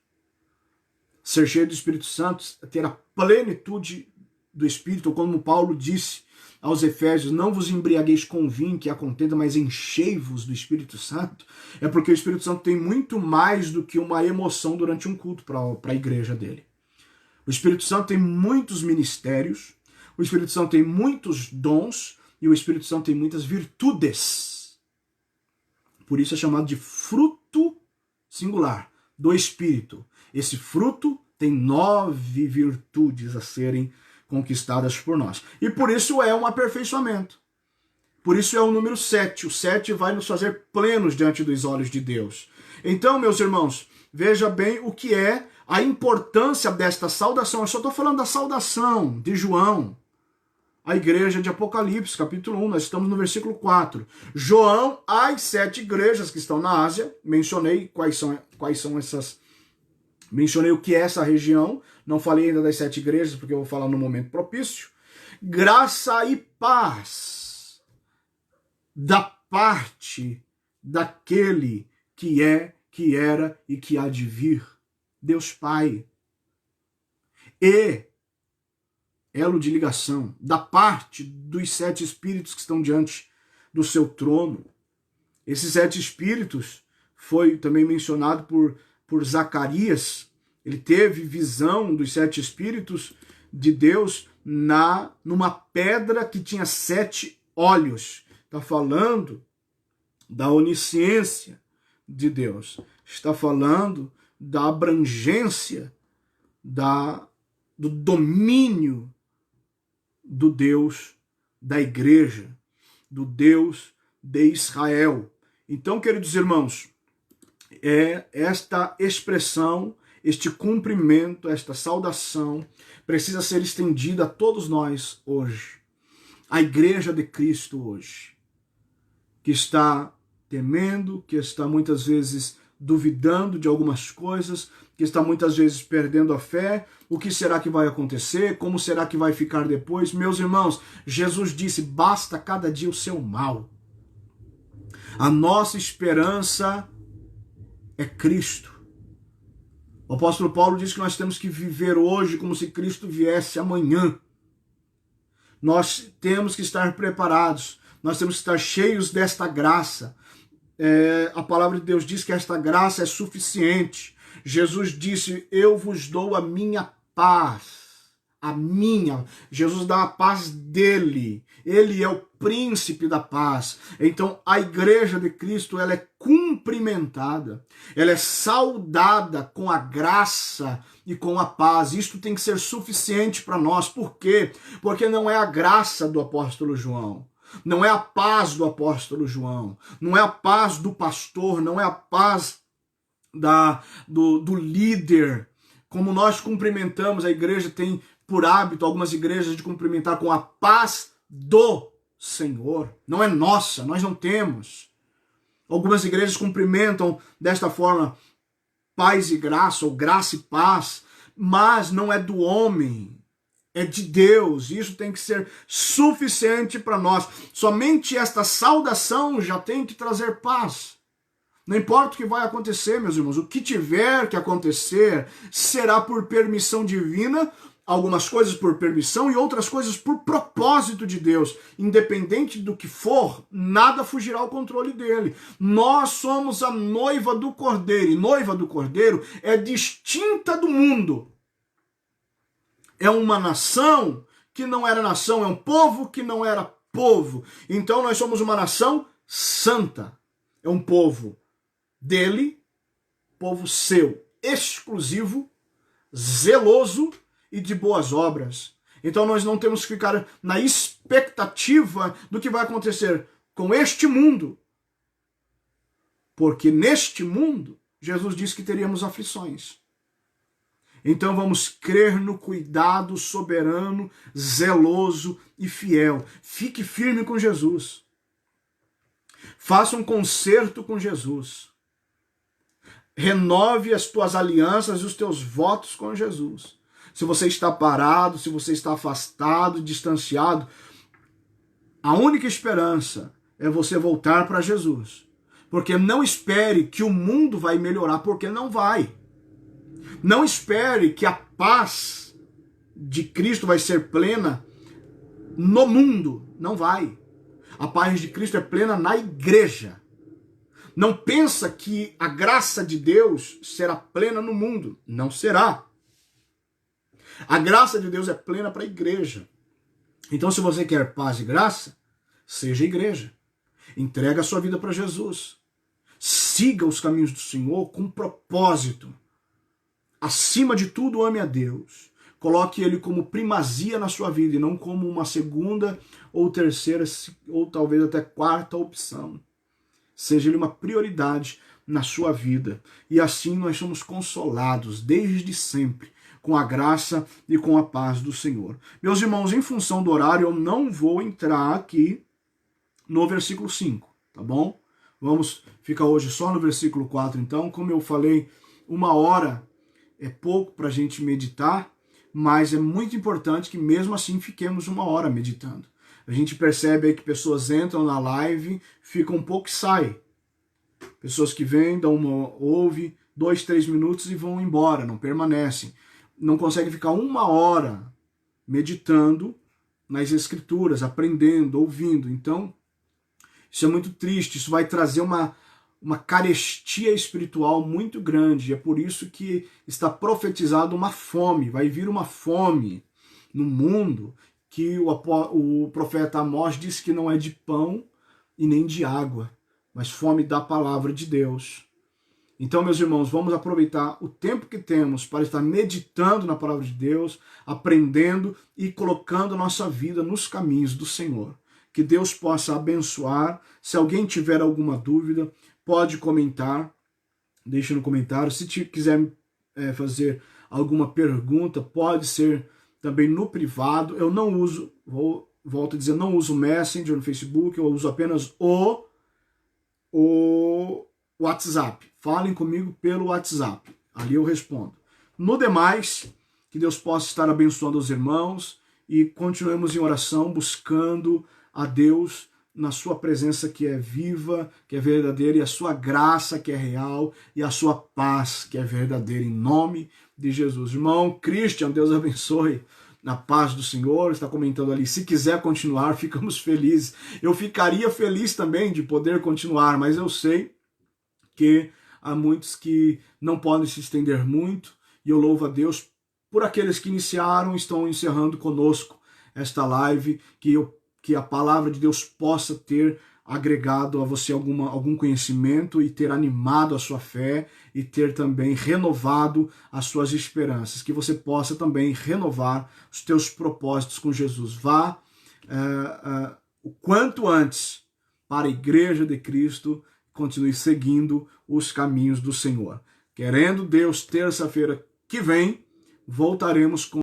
Ser cheio do Espírito Santo é ter a plenitude do Espírito, como Paulo disse aos Efésios, não vos embriagueis com vinho que a contenda, mas enchei-vos do Espírito Santo. É porque o Espírito Santo tem muito mais do que uma emoção durante um culto para a igreja dele. O Espírito Santo tem muitos ministérios, o Espírito Santo tem muitos dons e o Espírito Santo tem muitas virtudes. Por isso é chamado de fruto singular do Espírito. Esse fruto tem 9 virtudes a serem conquistadas por nós. E por isso é um aperfeiçoamento. Por isso é o número 7. O 7 vai nos fazer plenos diante dos olhos de Deus. Então, meus irmãos, veja bem o que é a importância desta saudação. Eu só estou falando da saudação de João, a igreja de Apocalipse, capítulo 1, nós estamos no versículo 4. João, às 7 igrejas que estão na Ásia, mencionei quais são essas, mencionei o que é essa região, não falei ainda das 7 igrejas, porque eu vou falar no momento propício. Graça e paz da parte daquele que é, que era e que há de vir, Deus Pai. E elo de ligação, da parte dos 7 espíritos que estão diante do seu trono. Esses 7 espíritos foi também mencionado por Zacarias. Ele teve visão dos 7 espíritos de Deus numa pedra que tinha 7 olhos. Está falando da onisciência de Deus. Está falando da abrangência, do domínio do Deus da igreja, do Deus de Israel. Então, queridos irmãos, esta expressão, este cumprimento, esta saudação precisa ser estendida a todos nós hoje. A igreja de Cristo hoje, que está temendo, que está muitas vezes duvidando de algumas coisas, que está muitas vezes perdendo a fé. O que será que vai acontecer? Como será que vai ficar depois? Meus irmãos, Jesus disse, basta cada dia o seu mal. A nossa esperança é Cristo. O apóstolo Paulo diz que nós temos que viver hoje como se Cristo viesse amanhã. Nós temos que estar preparados, nós temos que estar cheios desta graça. A palavra de Deus diz que esta graça é suficiente. Jesus disse, eu vos dou a minha paz. Jesus dá a paz dele. Ele é o príncipe da paz. Então a igreja de Cristo, ela é cumprimentada, ela é saudada com a graça e com a paz. Isto tem que ser suficiente para nós. Por quê? Porque não é a graça do apóstolo João, não é a paz do apóstolo João, não é a paz do pastor, não é a paz do líder. Como nós cumprimentamos, a igreja tem por hábito, algumas igrejas, de cumprimentar com a paz do Senhor. Não é nossa, nós não temos. Algumas igrejas cumprimentam desta forma, paz e graça, ou graça e paz, mas não é do homem, é de Deus. Isso tem que ser suficiente para nós. Somente esta saudação já tem que trazer paz. Não importa o que vai acontecer, meus irmãos, o que tiver que acontecer será por permissão divina, algumas coisas por permissão e outras coisas por propósito de Deus. Independente do que for, nada fugirá ao controle dele. Nós somos a noiva do Cordeiro, e noiva do Cordeiro é distinta do mundo. É uma nação que não era nação, é um povo que não era povo. Então nós somos uma nação santa. É um povo dele, povo seu, exclusivo, zeloso e de boas obras. Então nós não temos que ficar na expectativa do que vai acontecer com este mundo. Porque neste mundo, Jesus disse que teríamos aflições. Então vamos crer no cuidado soberano, zeloso e fiel. Fique firme com Jesus. Faça um concerto com Jesus. Renove as tuas alianças e os teus votos com Jesus. Se você está parado, se você está afastado, distanciado, a única esperança é você voltar para Jesus. Porque não espere que o mundo vai melhorar, porque não vai. Não espere que a paz de Cristo vai ser plena no mundo. Não vai. A paz de Cristo é plena na igreja. Não pensa que a graça de Deus será plena no mundo. Não será. A graça de Deus é plena para a igreja. Então, se você quer paz e graça, seja igreja. Entrega a sua vida para Jesus. Siga os caminhos do Senhor com propósito. Acima de tudo, ame a Deus. Coloque Ele como primazia na sua vida e não como uma segunda ou terceira ou talvez até quarta opção. Seja Ele uma prioridade na sua vida. E assim nós somos consolados desde sempre com a graça e com a paz do Senhor. Meus irmãos, em função do horário, eu não vou entrar aqui no versículo 5, tá bom? Vamos ficar hoje só no versículo 4, então. Como eu falei, 1 hora é pouco para a gente meditar, mas é muito importante que mesmo assim fiquemos 1 hora meditando. A gente percebe aí que pessoas entram na live, ficam um pouco e saem. Pessoas que vêm, ouvem 2, 3 minutos e vão embora, não permanecem. Não conseguem ficar 1 hora meditando nas Escrituras, aprendendo, ouvindo. Então, isso é muito triste, isso vai trazer uma carestia espiritual muito grande. É por isso que está profetizado uma fome, vai vir uma fome no mundo, que o profeta Amós diz que não é de pão e nem de água, mas fome da palavra de Deus. Então, meus irmãos, vamos aproveitar o tempo que temos para estar meditando na palavra de Deus, aprendendo e colocando a nossa vida nos caminhos do Senhor. Que Deus possa abençoar. Se alguém tiver alguma dúvida, pode comentar, deixe no comentário. Se quiser fazer alguma pergunta, pode ser também no privado. Eu não uso, volto a dizer, não uso Messenger no Facebook, eu uso apenas o WhatsApp. Falem comigo pelo WhatsApp, ali eu respondo. No demais, que Deus possa estar abençoando os irmãos e continuemos em oração, buscando a Deus na sua presença que é viva, que é verdadeira, e a sua graça que é real, e a sua paz que é verdadeira, em nome de Jesus. Irmão Christian, Deus abençoe, na paz do Senhor, está comentando ali, se quiser continuar, ficamos felizes. Eu ficaria feliz também de poder continuar, mas eu sei que há muitos que não podem se estender muito, e eu louvo a Deus por aqueles que iniciaram, estão encerrando conosco esta live, que a palavra de Deus possa ter agregado a você algum conhecimento e ter animado a sua fé e ter também renovado as suas esperanças. Que você possa também renovar os teus propósitos com Jesus. Vá o quanto antes para a Igreja de Cristo, continue seguindo os caminhos do Senhor. Querendo Deus, terça-feira que vem, voltaremos com